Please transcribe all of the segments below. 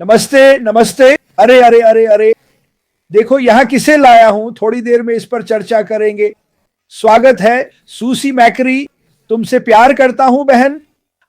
नमस्ते नमस्ते। अरे अरे अरे अरे, देखो यहाँ किसे लाया हूं। थोड़ी देर में इस पर चर्चा करेंगे। स्वागत है सूसी मैकरी। तुमसे प्यार करता हूं बहन।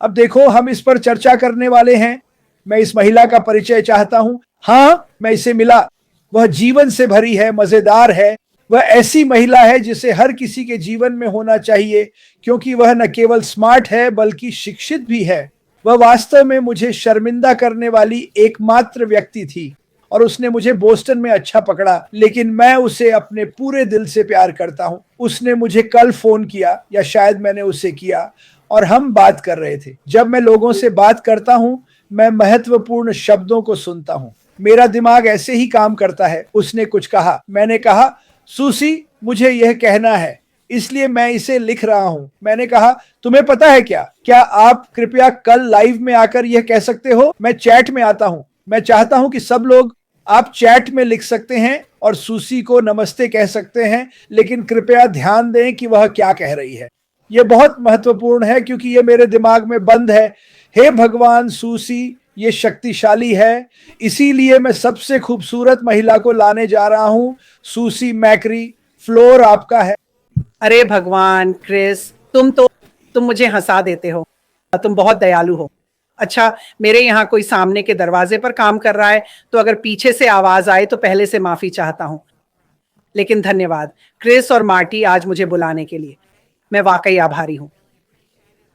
अब देखो हम इस पर चर्चा करने वाले हैं। मैं इस महिला का परिचय चाहता हूं। हाँ, मैं इसे मिला। वह जीवन से भरी है, मजेदार है। वह ऐसी महिला है जिसे हर किसी के जीवन में होना चाहिए, क्योंकि वह न केवल स्मार्ट है बल्कि शिक्षित भी है। वह वास्तव में मुझे शर्मिंदा करने वाली एकमात्र व्यक्ति थी और उसने मुझे बोस्टन में अच्छा पकड़ा, लेकिन मैं उसे अपने पूरे दिल से प्यार करता हूं। उसने मुझे कल फोन किया, या शायद मैंने उसे किया, और हम बात कर रहे थे। जब मैं लोगों से बात करता हूं, मैं महत्वपूर्ण शब्दों को सुनता हूं। मेरा दिमाग ऐसे ही काम करता है। उसने कुछ कहा, मैंने कहा, सुसी, मुझे यह कहना है, इसलिए मैं इसे लिख रहा हूं। मैंने कहा, तुम्हें पता है क्या आप कृपया कल लाइव में आकर यह कह सकते हो? मैं चैट में आता हूं। मैं चाहता हूं कि सब लोग, आप चैट में लिख सकते हैं और सुसी को नमस्ते कह सकते हैं, लेकिन कृपया ध्यान दें कि वह क्या कह रही है। यह बहुत महत्वपूर्ण है क्योंकि यह मेरे दिमाग में बंद है। हे भगवान, सुसी ये शक्तिशाली है, इसीलिए मैं सबसे खूबसूरत महिला को लाने जा रहा हूं। सुसी मैकरी, फ्लोर आपका है। अरे भगवान क्रिस, तुम मुझे हंसा देते हो। तुम बहुत दयालु हो। अच्छा, मेरे यहाँ कोई सामने के दरवाजे पर काम कर रहा है, तो अगर पीछे से आवाज आए तो पहले से माफी चाहता हूँ। लेकिन धन्यवाद क्रिस और मार्टी आज मुझे बुलाने के लिए। मैं वाकई आभारी हूँ।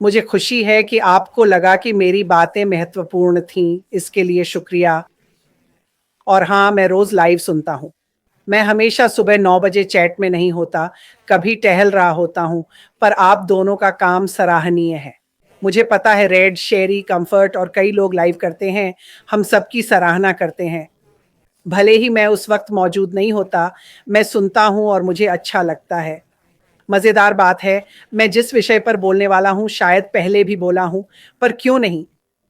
मुझे खुशी है कि आपको लगा कि मेरी बातें महत्वपूर्ण थीं, इसके लिए शुक्रिया। और हाँ, मैं रोज लाइव सुनता हूँ। मैं हमेशा सुबह 9 बजे चैट में नहीं होता, कभी टहल रहा होता हूँ, पर आप दोनों का काम सराहनीय है। मुझे पता है रेड, शेरी, कंफर्ट और कई लोग लाइव करते हैं। हम सबकी सराहना करते हैं। भले ही मैं उस वक्त मौजूद नहीं होता, मैं सुनता हूँ और मुझे अच्छा लगता है। मज़ेदार बात है, मैं जिस विषय पर बोलने वाला हूँ शायद पहले भी बोला हूँ, पर क्यों नहीं?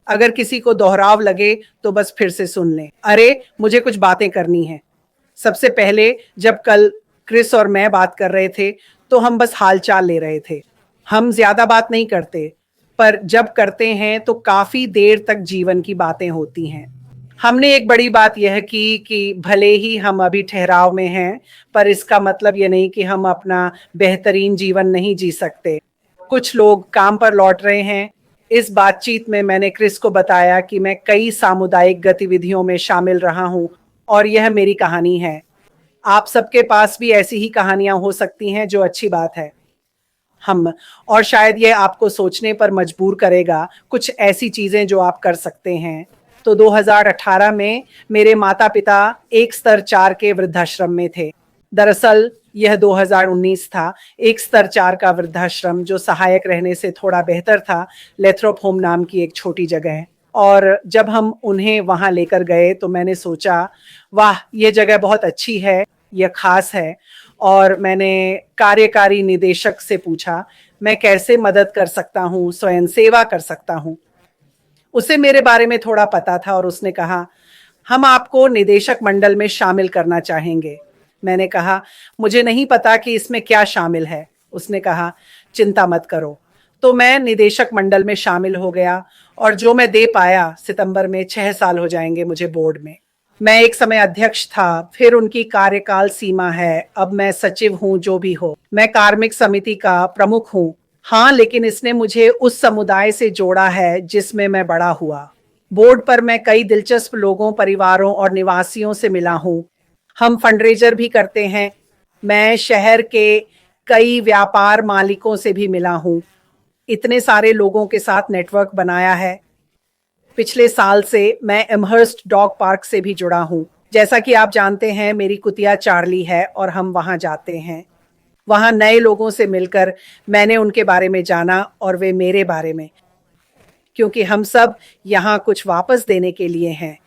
अगर किसी को दोहराव लगे तो बस फिर से सुन लें। अरे, मुझे कुछ बातें करनी है। सबसे पहले, जब कल क्रिस और मैं बात कर रहे थे तो हम बस हालचाल ले रहे थे। हम ज्यादा बात नहीं करते, पर जब करते हैं तो काफी देर तक जीवन की बातें होती हैं। हमने एक बड़ी बात यह की कि भले ही हम अभी ठहराव में हैं, पर इसका मतलब ये नहीं कि हम अपना बेहतरीन जीवन नहीं जी सकते। कुछ लोग काम पर लौट रहे हैं। इस बातचीत में मैंने क्रिस को बताया कि मैं कई सामुदायिक गतिविधियों में शामिल रहा हूँ और यह मेरी कहानी है। आप सबके पास भी ऐसी ही कहानियां हो सकती हैं, जो अच्छी बात है। हम और शायद यह आपको सोचने पर मजबूर करेगा कुछ ऐसी चीजें जो आप कर सकते हैं। तो 2018 में मेरे माता पिता एक स्तर 4 के वृद्धाश्रम में थे। दरअसल यह 2019 था। एक स्तर 4 का वृद्धाश्रम जो सहायक रहने से थोड़ा बेहतर था, लेथ्रोप होम नाम की एक छोटी जगह है। और जब हम उन्हें वहां लेकर गए तो मैंने सोचा, वाह, यह जगह बहुत अच्छी है, यह खास है। और मैंने कार्यकारी निदेशक से पूछा, मैं कैसे मदद कर सकता हूँ, स्वयं सेवा कर सकता हूँ। उसे मेरे बारे में थोड़ा पता था और उसने कहा, हम आपको निदेशक मंडल में शामिल करना चाहेंगे। मैंने कहा, मुझे नहीं पता कि इसमें क्या शामिल है। उसने कहा, चिंता मत करो। तो मैं निदेशक मंडल में शामिल हो गया और जो मैं दे पाया, सितंबर में 6 साल हो जाएंगे मुझे बोर्ड में। मैं एक समय अध्यक्ष था, फिर उनकी कार्यकाल सीमा है, अब मैं सचिव हूँ। जो भी हो, मैं कार्मिक समिति का प्रमुख हूँ। हाँ, लेकिन इसने मुझे उस समुदाय से जोड़ा है जिसमें मैं बड़ा हुआ। बोर्ड पर मैं कई दिलचस्प लोगों, परिवारों और निवासियों से मिला हूँ। हम फंडरेजर भी करते हैं। मैं शहर के कई व्यापार मालिकों से भी मिला हूँ। इतने सारे लोगों के साथ नेटवर्क बनाया है। पिछले साल से मैं एमहर्स्ट डॉग पार्क से भी जुड़ा हूँ। जैसा कि आप जानते हैं, मेरी कुतिया चार्ली है और हम वहाँ जाते हैं। वहाँ नए लोगों से मिलकर मैंने उनके बारे में जाना और वे मेरे बारे में, क्योंकि हम सब यहाँ कुछ वापस देने के लिए हैं।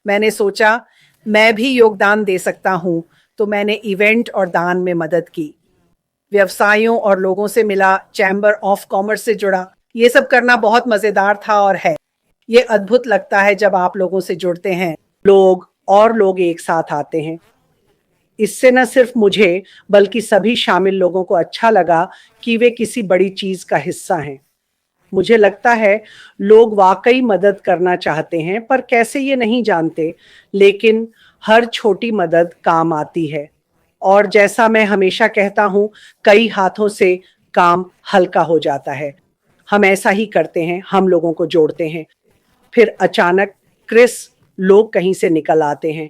मैंने सोचा मैं भी योगदान दे सकता हूँ, तो मैंने इवेंट और दान में मदद की। व्यवसायों और लोगों से मिला, चैम्बर ऑफ कॉमर्स से जुड़ा। ये सब करना बहुत मज़ेदार था और है। ये अद्भुत लगता है जब आप लोगों से जुड़ते हैं, लोग एक साथ आते हैं। इससे न सिर्फ मुझे बल्कि सभी शामिल लोगों को अच्छा लगा कि वे किसी बड़ी चीज का हिस्सा हैं। मुझे लगता है लोग वाकई मदद करना चाहते हैं पर कैसे ये नहीं जानते, लेकिन हर छोटी मदद काम आती है। और जैसा मैं हमेशा कहता हूँ, कई हाथों से काम हल्का हो जाता है। हम ऐसा ही करते हैं, हम लोगों को जोड़ते हैं। फिर अचानक क्रिस, लोग कहीं से निकल आते हैं।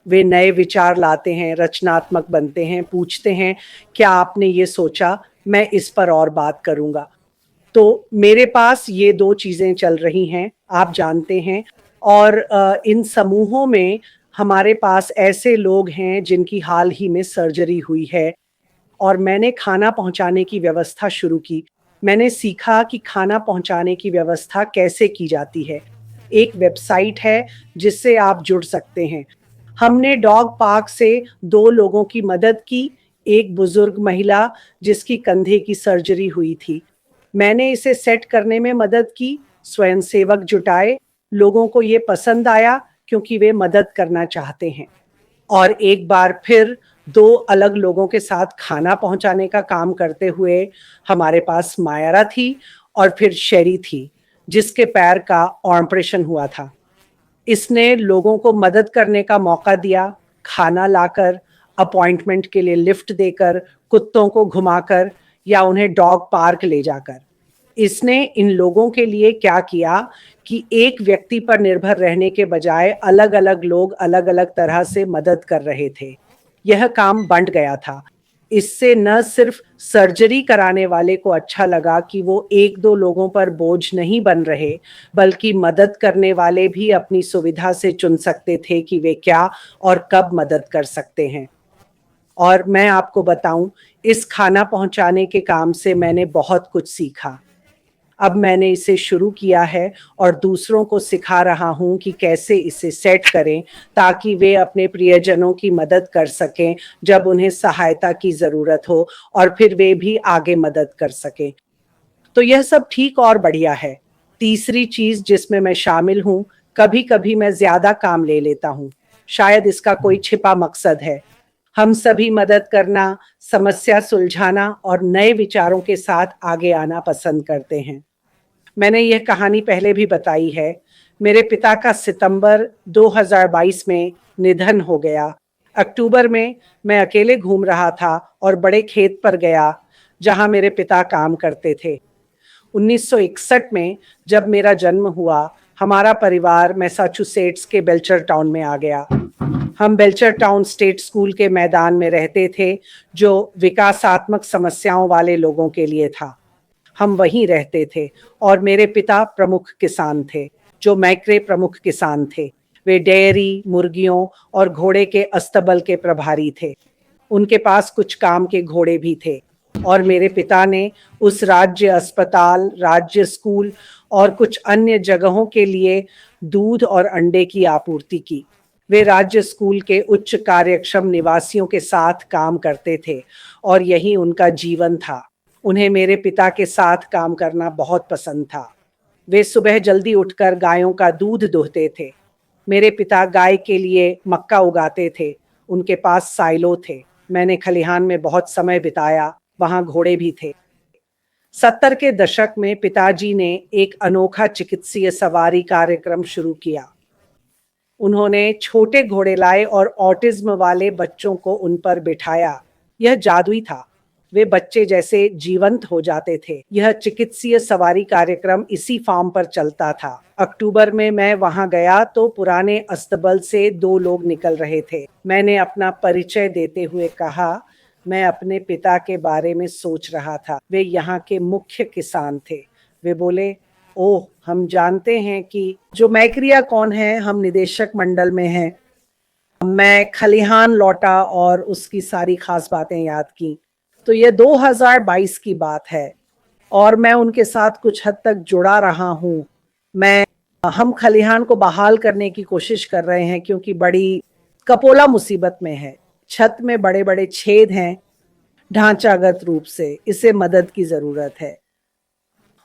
वे नए विचार लाते हैं, रचनात्मक बनते हैं, पूछते हैं क्या आपने ये सोचा, मैं इस पर और बात करूंगा। तो मेरे पास ये दो चीजें चल रही हैं, आप जानते हैं। और इन समूहों में हमारे पास ऐसे लोग हैं जिनकी हाल ही में सर्जरी हुई है और मैंने खाना पहुंचाने की व्यवस्था शुरू की। मैंने सीखा कि खाना पहुंचाने की व्यवस्था कैसे की जाती है। एक वेबसाइट है जिससे आप जुड़ सकते हैं। हमने डॉग पार्क से 2 लोगों की मदद की, एक बुजुर्ग महिला जिसकी कंधे की सर्जरी हुई थी। मैंने इसे सेट करने में मदद की, स्वयंसेवक जुटाए, लोगों को ये पसंद आया क्योंकि वे मदद करना चाहते हैं। और एक बार फिर 2 अलग लोगों के साथ खाना पहुंचाने का काम करते हुए हमारे पास मायरा थी और फिर शेरी थी, जिसके पैर का ऑपरेशन हुआ था। इसने लोगों को मदद करने का मौका दिया, खाना लाकर, अपॉइंटमेंट के लिए लिफ्ट देकर, कुत्तों को घुमाकर या उन्हें डॉग पार्क ले जाकर। इसने इन लोगों के लिए क्या किया कि एक व्यक्ति पर निर्भर रहने के बजाय अलग अलग लोग अलग अलग तरह से मदद कर रहे थे। यह काम बंट गया था। इससे न सिर्फ सर्जरी कराने वाले को अच्छा लगा कि वो 1-2 लोगों पर बोझ नहीं बन रहे, बल्कि मदद करने वाले भी अपनी सुविधा से चुन सकते थे कि वे क्या और कब मदद कर सकते हैं। और मैं आपको बताऊं, इस खाना पहुंचाने के काम से मैंने बहुत कुछ सीखा। अब मैंने इसे शुरू किया है और दूसरों को सिखा रहा हूं कि कैसे इसे सेट करें ताकि वे अपने प्रियजनों की मदद कर सकें जब उन्हें सहायता की ज़रूरत हो, और फिर वे भी आगे मदद कर सकें। तो यह सब ठीक और बढ़िया है। तीसरी चीज़ जिसमें मैं शामिल हूँ, कभी-कभी मैं ज़्यादा काम ले लेता हूँ। शायद इसका कोई छिपा मकसद है। हम सभी मदद करना, समस्या सुलझाना और नए विचारों के साथ आगे आना पसंद करते हैं। मैंने यह कहानी पहले भी बताई है। मेरे पिता का सितंबर 2022 में निधन हो गया। अक्टूबर में मैं अकेले घूम रहा था और बड़े खेत पर गया जहां मेरे पिता काम करते थे। 1961 में जब मेरा जन्म हुआ, हमारा परिवार मैसाचुसेट्स के बेल्चर टाउन में आ गया। हम बेल्चर टाउन स्टेट स्कूल के मैदान में रहते थे, जो विकासात्मक समस्याओं वाले लोगों के लिए था। हम वहीं रहते थे और मेरे पिता प्रमुख किसान थे, जो मैक्रे प्रमुख किसान थे। वे डेयरी, मुर्गियों और घोड़े के अस्तबल के प्रभारी थे। उनके पास कुछ काम के घोड़े भी थे और मेरे पिता ने उस राज्य अस्पताल, राज्य स्कूल और कुछ अन्य जगहों के लिए दूध और अंडे की आपूर्ति की। वे राज्य स्कूल के उच्च कार्यक्षम निवासियों के साथ काम करते थे और यही उनका जीवन था। उन्हें मेरे पिता के साथ काम करना बहुत पसंद था। वे सुबह जल्दी उठकर गायों का दूध दोहते थे। मेरे पिता गाय के लिए मक्का उगाते थे। उनके पास साइलो थे। मैंने खलिहान में बहुत समय बिताया, वहां घोड़े भी थे। 70 के दशक में पिताजी ने एक अनोखा चिकित्सीय सवारी कार्यक्रम शुरू किया। उन्होंने छोटे घोड़े लाए और ऑटिज्म वाले बच्चों को उन पर बिठाया। यह जादुई था। वे बच्चे जैसे जीवंत हो जाते थे। यह चिकित्सीय सवारी कार्यक्रम इसी फार्म पर चलता था। अक्टूबर में मैं वहां गया तो पुराने अस्तबल से 2 लोग निकल रहे थे। मैंने अपना परिचय देते हुए कहा, मैं अपने पिता के बारे में सोच रहा था। वे यहाँ के मुख्य किसान थे। वे बोले, ओह, हम जानते हैं कि जो मैक्रिया कौन है, हम निदेशक मंडल में हैं। मैं खलिहान लौटा और उसकी सारी खास बातें याद की। तो ये 2022 की बात है और मैं उनके साथ कुछ हद तक जुड़ा रहा हूँ। हम खलिहान को बहाल करने की कोशिश कर रहे हैं क्योंकि बड़ी कपोला मुसीबत में है। छत में बड़े बड़े छेद हैं। ढांचागत रूप से इसे मदद की जरूरत है।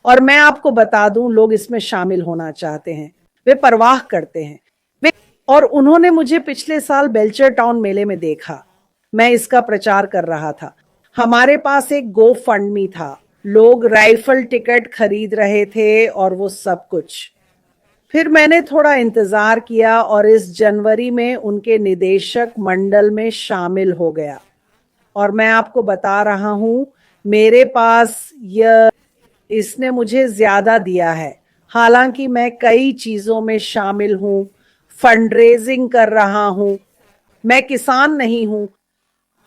और मैं आपको बता दूं, लोग इसमें शामिल होना चाहते हैं। वे परवाह करते हैं। और उन्होंने मुझे पिछले साल बेल्चर टाउन मेले में देखा। मैं इसका प्रचार कर रहा था। हमारे पास एक गो फंड मी था। लोग राइफल टिकट खरीद रहे थे और वो सब कुछ। फिर मैंने थोड़ा इंतजार किया और इस जनवरी में उनके निदेशक मंडल में शामिल हो गया। और मैं आपको बता रहा हूं, मेरे पास यह इसने मुझे ज्यादा दिया है। हालांकि मैं कई चीजों में शामिल हूं, फंडरेजिंग कर रहा हूं। मैं किसान नहीं हूं,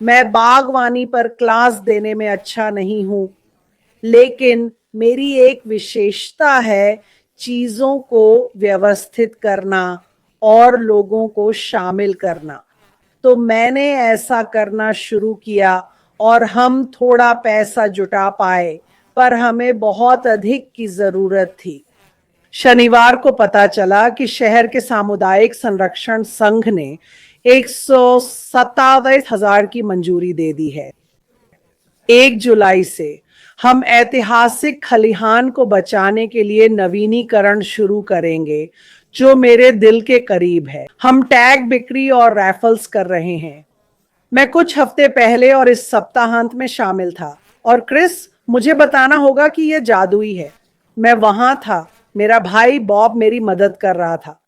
मैं बागवानी पर क्लास देने में अच्छा नहीं हूं, लेकिन मेरी एक विशेषता है चीजों को व्यवस्थित करना और लोगों को शामिल करना। तो मैंने ऐसा करना शुरू किया और हम थोड़ा पैसा जुटा पाए, पर हमें बहुत अधिक की जरूरत थी। शनिवार को पता चला कि शहर के सामुदायिक संरक्षण संघ ने 127,000 की मंजूरी दे दी है। 1 जुलाई से हम ऐतिहासिक खलिहान को बचाने के लिए नवीनीकरण शुरू करेंगे, जो मेरे दिल के करीब है। हम टैग बिक्री और रैफल्स कर रहे हैं। मैं कुछ हफ्ते पहले और इस सप्ताहांत में शामिल था। और क्रिस, मुझे बताना होगा कि यह जादुई है। मैं वहां था, मेरा भाई बॉब मेरी मदद कर रहा था।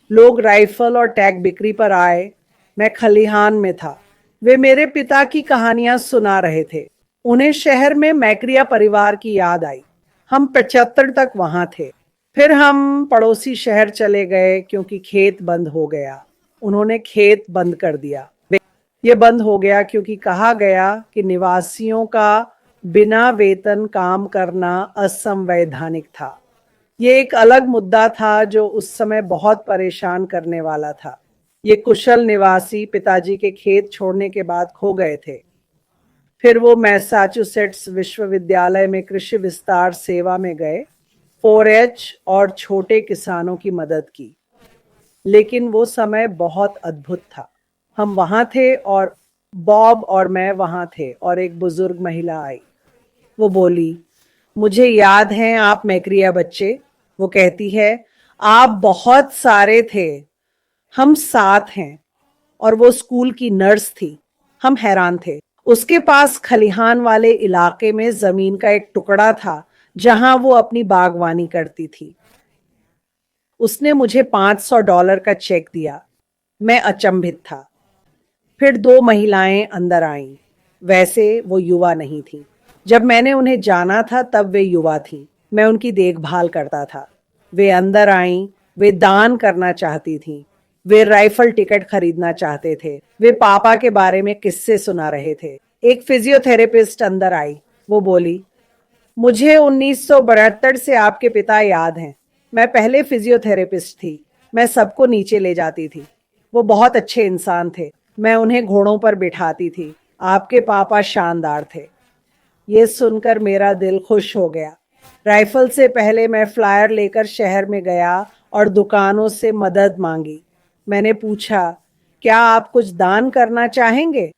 लोग राइफल और टैग बिक्री पर आए। मैं खलिहान में था। वे मेरे पिता की कहानियां सुना रहे थे। उन्हें शहर में मैक्रिया परिवार की याद आई। हम 75 तक वहां थे। फिर हम पड़ोसी शहर चले गए क्योंकि खेत बंद हो गया। उन्होंने खेत बंद कर दिया। ये बंद हो गया क्योंकि कहा गया कि निवासियों का बिना वेतन काम करना असंवैधानिक था। ये एक अलग मुद्दा था जो उस समय बहुत परेशान करने वाला था। ये कुशल निवासी पिताजी के खेत छोड़ने के बाद खो गए थे। फिर वो मैसाचुसेट्स विश्वविद्यालय में कृषि विस्तार सेवा में गए, 4H और छोटे किसानों की मदद की। लेकिन वो समय बहुत अद्भुत था। हम वहां थे और बॉब और मैं वहां थे और एक बुजुर्ग महिला आई। वो बोली, मुझे याद है आप मैक्रिया बच्चे। वो कहती है, आप बहुत सारे थे। हम 7 हैं। और वो स्कूल की नर्स थी। हम हैरान थे। उसके पास खलिहान वाले इलाके में जमीन का एक टुकड़ा था जहां वो अपनी बागवानी करती थी। उसने मुझे $500 का चेक दिया। मैं अचंभित था। फिर 2 महिलाएं अंदर आईं। वैसे वो युवा नहीं थी। जब मैंने उन्हें जाना था तब वे युवा थीं। मैं उनकी देखभाल करता था। वे अंदर आईं। वे दान करना चाहती थीं। वे राइफल टिकट खरीदना चाहते थे। वे पापा के बारे में किस्से सुना रहे थे। एक फिजियोथेरेपिस्ट अंदर आई। वो बोली, मुझे 1972 से आपके पिता याद हैं। मैं पहले फिजियोथेरेपिस्ट थी। मैं सबको नीचे ले जाती थी। वो बहुत अच्छे इंसान थे। मैं उन्हें घोड़ों पर बिठाती थी। आपके पापा शानदार थे। ये सुनकर मेरा दिल खुश हो गया। राइफल से पहले मैं फ्लायर लेकर शहर में गया और दुकानों से मदद मांगी। मैंने पूछा, क्या आप कुछ दान करना चाहेंगे?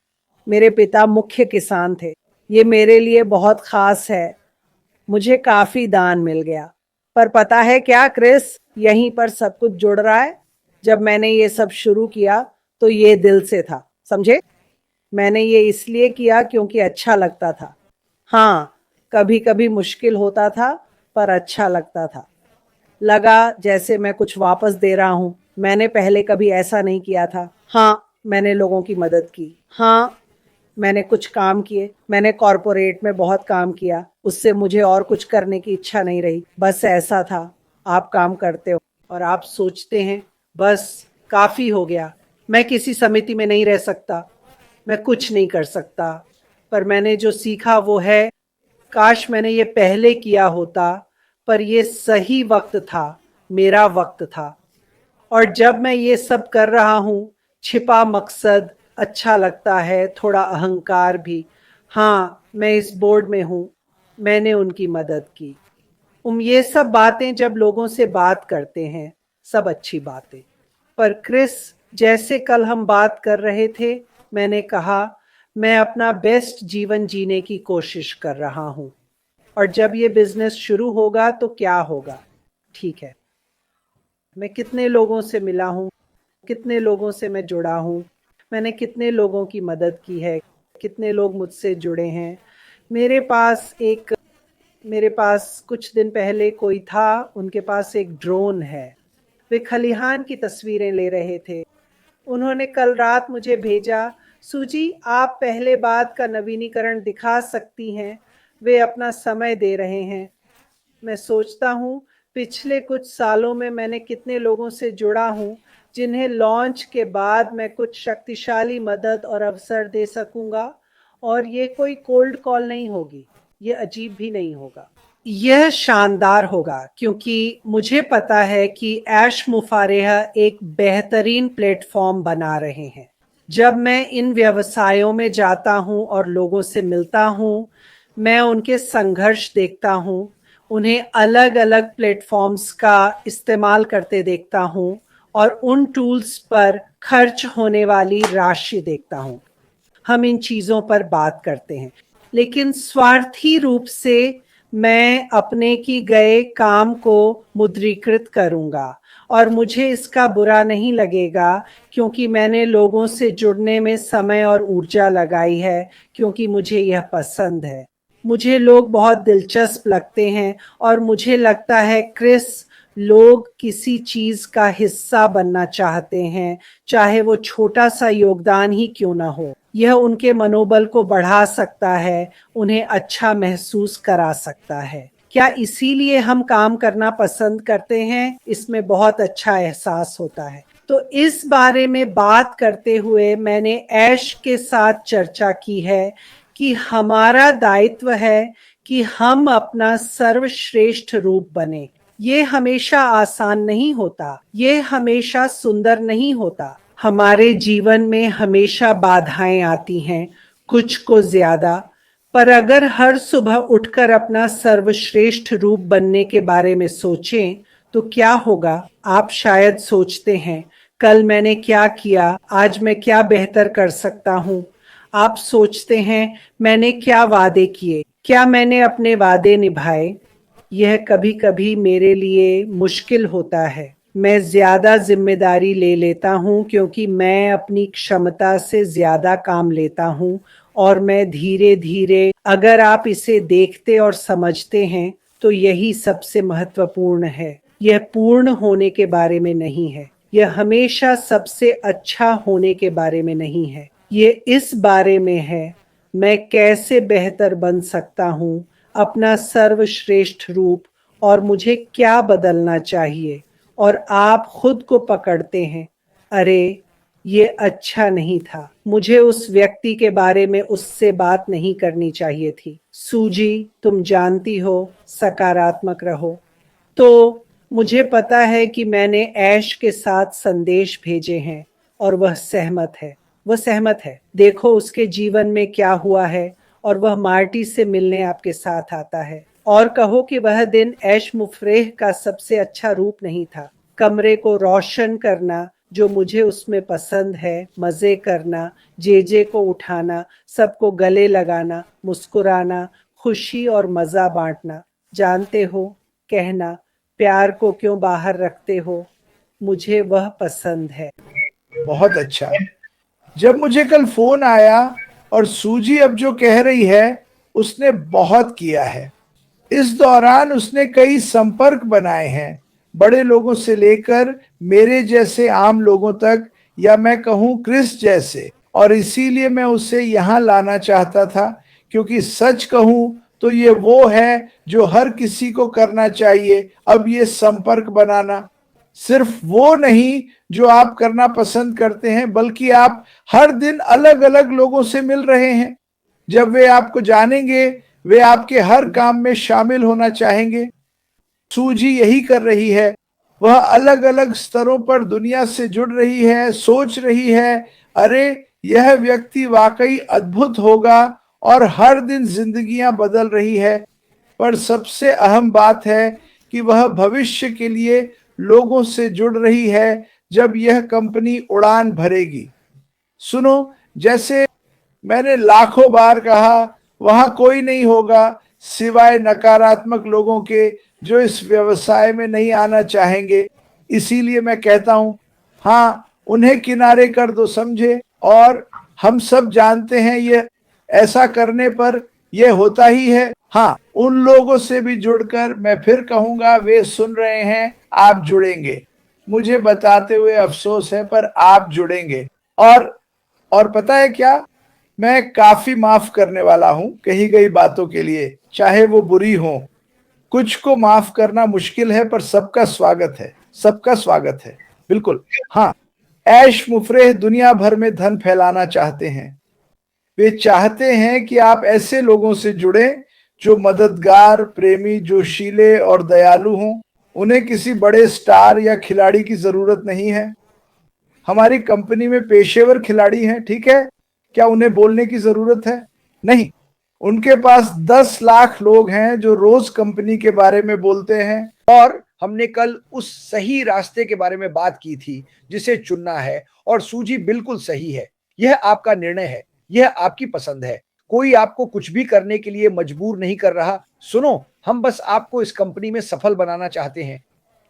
मेरे पिता मुख्य किसान थे। ये मेरे लिए बहुत खास है। मुझे काफी दान मिल गया। पर पता है क्या क्रिस, यहीं पर सब कुछ जुड़ रहा है। जब मैंने ये सब शुरू किया तो ये दिल से था, समझे? मैंने ये इसलिए किया क्योंकि अच्छा लगता था। हाँ, कभी कभी मुश्किल होता था, पर अच्छा लगता था। लगा जैसे मैं कुछ वापस दे रहा हूं। मैंने पहले कभी ऐसा नहीं किया था। हाँ, मैंने लोगों की मदद की। हाँ, मैंने कुछ काम किए। मैंने कॉरपोरेट में बहुत काम किया। उससे मुझे और कुछ करने की इच्छा नहीं रही। बस ऐसा था। आप काम करते हो और आप सोचते हैं, बस काफी हो गया। मैं किसी समिति में नहीं रह सकता। मैं कुछ नहीं कर सकता। पर मैंने जो सीखा वो है, काश मैंने ये पहले किया होता। पर ये सही वक्त था, मेरा वक्त था। और जब मैं ये सब कर रहा हूँ, छिपा मकसद, अच्छा लगता है, थोड़ा अहंकार भी। हाँ, मैं इस बोर्ड में हूँ। मैंने उनकी मदद की। ये सब बातें जब लोगों से बात करते हैं, सब अच्छी बातें। पर क्रिस, जैसे कल हम बात कर रहे थे, मैंने कहा, मैं अपना बेस्ट जीवन जीने की कोशिश कर रहा हूँ। और जब ये बिजनेस शुरू होगा तो क्या होगा? ठीक है, मैं कितने लोगों से मिला हूँ, कितने लोगों से मैं जुड़ा हूँ, मैंने कितने लोगों की मदद की है, कितने लोग मुझसे जुड़े हैं। मेरे पास एक मेरे पास कुछ दिन पहले कोई था, उनके पास एक ड्रोन है। वे खलिहान की तस्वीरें ले रहे थे। उन्होंने कल रात मुझे भेजा, सूजी आप पहले बात का नवीनीकरण दिखा सकती हैं, वे अपना समय दे रहे हैं। मैं सोचता हूँ पिछले कुछ सालों में मैंने कितने लोगों से जुड़ा हूँ जिन्हें लॉन्च के बाद मैं कुछ शक्तिशाली मदद और अवसर दे सकूंगा, और ये कोई कोल्ड कॉल नहीं होगी, ये अजीब भी नहीं होगा, यह शानदार होगा, क्योंकि मुझे पता है कि ऐश मुफारेह एक बेहतरीन प्लेटफॉर्म बना रहे हैं। जब मैं इन व्यवसायों में जाता हूं और लोगों से मिलता हूं, मैं उनके संघर्ष देखता हूं, उन्हें अलग अलग प्लेटफॉर्म्स का इस्तेमाल करते देखता हूं और उन टूल्स पर खर्च होने वाली राशि देखता हूं। हम इन चीज़ों पर बात करते हैं, लेकिन स्वार्थी रूप से मैं अपने की गए काम को मुद्रीकृत करूंगा और मुझे इसका बुरा नहीं लगेगा, क्योंकि मैंने लोगों से जुड़ने में समय और ऊर्जा लगाई है, क्योंकि मुझे यह पसंद है। मुझे लोग बहुत दिलचस्प लगते हैं और मुझे लगता है क्रिस, लोग किसी चीज का हिस्सा बनना चाहते हैं, चाहे वो छोटा सा योगदान ही क्यों ना हो। यह उनके मनोबल को बढ़ा सकता है, उन्हें अच्छा महसूस करा सकता है। क्या इसीलिए हम काम करना पसंद करते हैं? इसमें बहुत अच्छा एहसास होता है। तो इस बारे में बात करते हुए मैंने ऐश के साथ चर्चा की है कि हमारा दायित्व है कि हम अपना सर्वश्रेष्ठ रूप बने। ये हमेशा आसान नहीं होता, ये हमेशा सुंदर नहीं होता। हमारे जीवन में हमेशा बाधाएं आती हैं, कुछ को ज्यादा। पर अगर हर सुबह उठकर अपना सर्वश्रेष्ठ रूप बनने के बारे में सोचें तो क्या होगा? आप शायद सोचते हैं, कल मैंने क्या किया, आज मैं क्या बेहतर कर सकता हूँ। आप सोचते हैं, मैंने क्या वादे किए, क्या मैंने अपने वादे निभाए। यह कभी कभी मेरे लिए मुश्किल होता है। मैं ज्यादा जिम्मेदारी ले लेता हूँ क्योंकि मैं अपनी क्षमता से ज्यादा काम लेता हूँ, और मैं धीरे धीरे, अगर आप इसे देखते और समझते हैं तो यही सबसे महत्वपूर्ण है। यह पूर्ण होने के बारे में नहीं है, यह हमेशा सबसे अच्छा होने के बारे में नहीं है, ये इस बारे में है मैं कैसे बेहतर बन सकता हूँ, अपना सर्वश्रेष्ठ रूप, और मुझे क्या बदलना चाहिए। और आप खुद को पकड़ते हैं, अरे ये अच्छा नहीं था, मुझे उस व्यक्ति के बारे में उससे बात नहीं करनी चाहिए थी। सूजी, तुम जानती हो, सकारात्मक रहो। तो मुझे पता है कि मैंने ऐश के साथ संदेश भेजे हैं और वह सहमत है, वह सहमत है। देखो उसके जीवन में क्या हुआ है, और वह मार्टी से मिलने आपके साथ आता है। और कहो कि वह दिन ऐश मुफरेह का सबसे अच्छा रूप नहीं था। कमरे को रोशन करना जो मुझे उसमें पसंद है, मजे करना, जेजे को उठाना, सबको गले लगाना, मुस्कुराना, खुशी और मजा बांटना, जानते हो, कहना प्यार को क्यों बाहर रखते हो, मुझे वह पसंद है। बहुत अच्छा। जब मुझे कल फोन आया और सूजी अब जो कह रही है उसने बहुत किया है। इस दौरान उसने कई संपर्क बनाए हैं, बड़े लोगों से लेकर मेरे जैसे आम लोगों तक, या मैं कहूँ क्रिस जैसे। और इसीलिए मैं उसे यहाँ लाना चाहता था, क्योंकि सच कहूँ तो ये वो है जो हर किसी को करना चाहिए। अब ये संपर्क बनाना सिर्फ वो नहीं जो आप करना पसंद करते हैं, बल्कि आप हर दिन अलग अलग लोगों से मिल रहे हैं। जब वे आपको जानेंगे, वे आपके हर काम में शामिल होना चाहेंगे। सूजी यही कर रही है, वह अलग अलग स्तरों पर दुनिया से जुड़ रही है, सोच रही है, अरे यह व्यक्ति वाकई अद्भुत होगा, और हर दिन जिंदगियां बदल रही है। पर सबसे अहम बात है कि वह भविष्य के लिए लोगों से जुड़ रही है जब यह कंपनी उड़ान भरेगी। सुनो, जैसे मैंने लाखों बार कहा, वहां कोई नहीं होगा सिवाय नकारात्मक लोगों के जो इस व्यवसाय में नहीं आना चाहेंगे। इसीलिए मैं कहता हूं, हाँ, उन्हें किनारे कर दो, समझे। और हम सब जानते हैं ये ऐसा करने पर यह होता ही है। हाँ, उन लोगों से भी जुड़कर मैं फिर कहूंगा, वे सुन रहे हैं, आप जुड़ेंगे। मुझे बताते हुए अफसोस है, पर आप जुड़ेंगे। और पता है क्या, मैं काफी माफ करने वाला हूं कही गई बातों के लिए, चाहे वो बुरी हो। कुछ को माफ करना मुश्किल है, पर सबका स्वागत है, सबका स्वागत है। बिल्कुल। हाँ, ऐश मुफरेह दुनिया भर में धन फैलाना चाहते हैं। वे चाहते हैं कि आप ऐसे लोगों से जुड़ें जो मददगार, प्रेमी, जोशीले और दयालु हों। उन्हें किसी बड़े स्टार या खिलाड़ी की जरूरत नहीं है। हमारी कंपनी में पेशेवर खिलाड़ी हैं, ठीक है। क्या उन्हें बोलने की जरूरत है? नहीं। उनके पास 10 लाख लोग हैं जो रोज कंपनी के बारे में बोलते हैं। और हमने कल उस सही रास्ते के बारे में बात की थी जिसे चुनना है, और सूजी बिल्कुल सही है। यह आपका निर्णय है, यह आपकी पसंद है। कोई आपको कुछ भी करने के लिए मजबूर नहीं कर रहा। सुनो, हम बस आपको इस कंपनी में सफल बनाना चाहते हैं,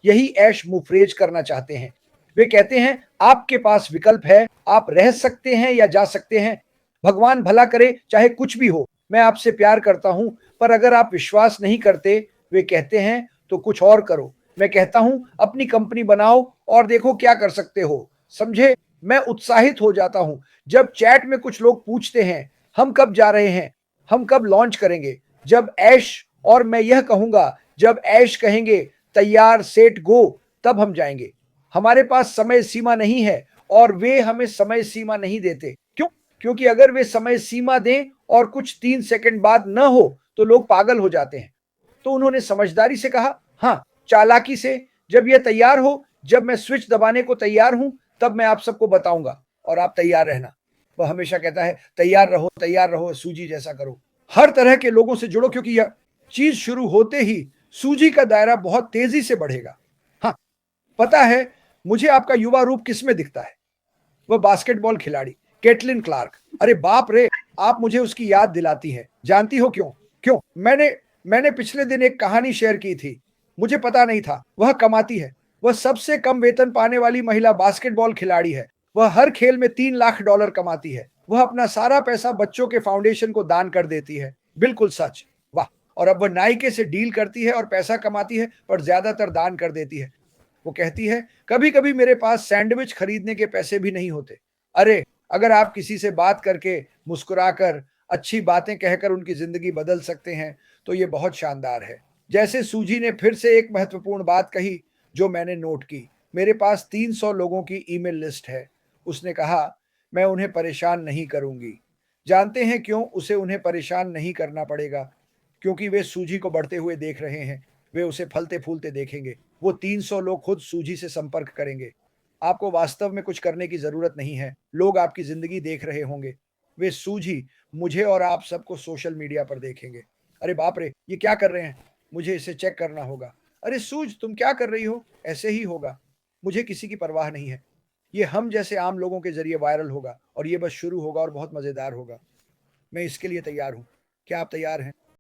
यही ऐश मुफरेज करना चाहते हैं। वे कहते हैं आपके पास विकल्प है, आप रह सकते हैं या जा सकते हैं। भगवान भला करे, चाहे कुछ भी हो। मैं आपसे प्यार करता हूं, पर अगर आप विश्वास नहीं करते, वे कहते हैं, तो कुछ और करो। मैं कहता हूं अपनी कंपनी बनाओ और देखो क्या कर सकते हो। समझे? मैं उत्साहित हो जाता हूं जब चैट में कुछ लोग पूछते हैं हम कब जा रहे हैं, हम कब लॉन्च करेंगे। जब ऐश और मैं यह कहूंगा, जब ऐश कहेंगे तैयार सेट गो, तब हम जाएंगे। हमारे पास समय सीमा नहीं है और वे हमें समय सीमा नहीं देते। क्यों? क्योंकि अगर वे समय सीमा दें और कुछ 3 सेकंड बाद न हो तो लोग पागल हो जाते हैं। तो उन्होंने समझदारी से कहा, हाँ, चालाकी से, जब यह तैयार हो, जब मैं स्विच दबाने को तैयार हूं, तब मैं आप सबको बताऊंगा और आप तैयार रहना। वह हमेशा कहता है तैयार रहो, सूजी जैसा करो। हर तरह के लोगों से जुड़ो, क्योंकि यह चीज शुरू होते ही सूजी का दायरा बहुत तेजी से बढ़ेगा। हाँ, पता है मुझे आपका युवा रूप किसमें दिखता है? वह बास्केटबॉल खिलाड़ी केटलिन क्लार्क। अरे बाप रे, आप मुझे उसकी याद दिलाती हैं। जानती हो क्यों? क्यों? मैंने पिछले दिन एक कहानी शेयर की थी। मुझे पता नहीं था वह कमाती है। वह सबसे कम वेतन पाने वाली महिला बास्केटबॉल खिलाड़ी है। वह हर खेल में $3 लाख कमाती है। वह अपना सारा पैसा बच्चों के फाउंडेशन को दान कर देती है। बिल्कुल सच। वाह। और अब वह नाइके से डील करती है और पैसा कमाती है, पर ज्यादातर दान कर देती है। वो कहती है कभी कभी मेरे पास सैंडविच खरीदने के पैसे भी नहीं होते। अरे, अगर आप किसी से बात करके, मुस्कुराकर, अच्छी बातें कहकर उनकी जिंदगी बदल सकते हैं तो ये बहुत शानदार है। जैसे सूजी ने फिर से एक महत्वपूर्ण बात कही जो मैंने नोट की। मेरे पास 300 लोगों की ईमेल लिस्ट है। उसने कहा मैं उन्हें परेशान नहीं करूंगी। जानते हैं क्यों उसे उन्हें परेशान नहीं करना पड़ेगा? क्योंकि वे सूजी को बढ़ते हुए देख रहे हैं। वे उसे फलते फूलते देखेंगे। वो 300 लोग खुद सूजी से संपर्क करेंगे। आपको वास्तव में कुछ करने की जरूरत नहीं है। लोग आपकी जिंदगी देख रहे होंगे। वे सूजी, मुझे और आप सबको सोशल मीडिया पर देखेंगे। अरे बाप रे, ये क्या कर रहे हैं? मुझे इसे चेक करना होगा। अरे सूज, तुम क्या कर रही हो? ऐसे ही होगा। मुझे किसी की परवाह नहीं है। ये हम जैसे आम लोगों के जरिए वायरल होगा और ये बस शुरू होगा और बहुत मजेदार होगा। मैं इसके लिए तैयार हूं। क्या आप तैयार हैं?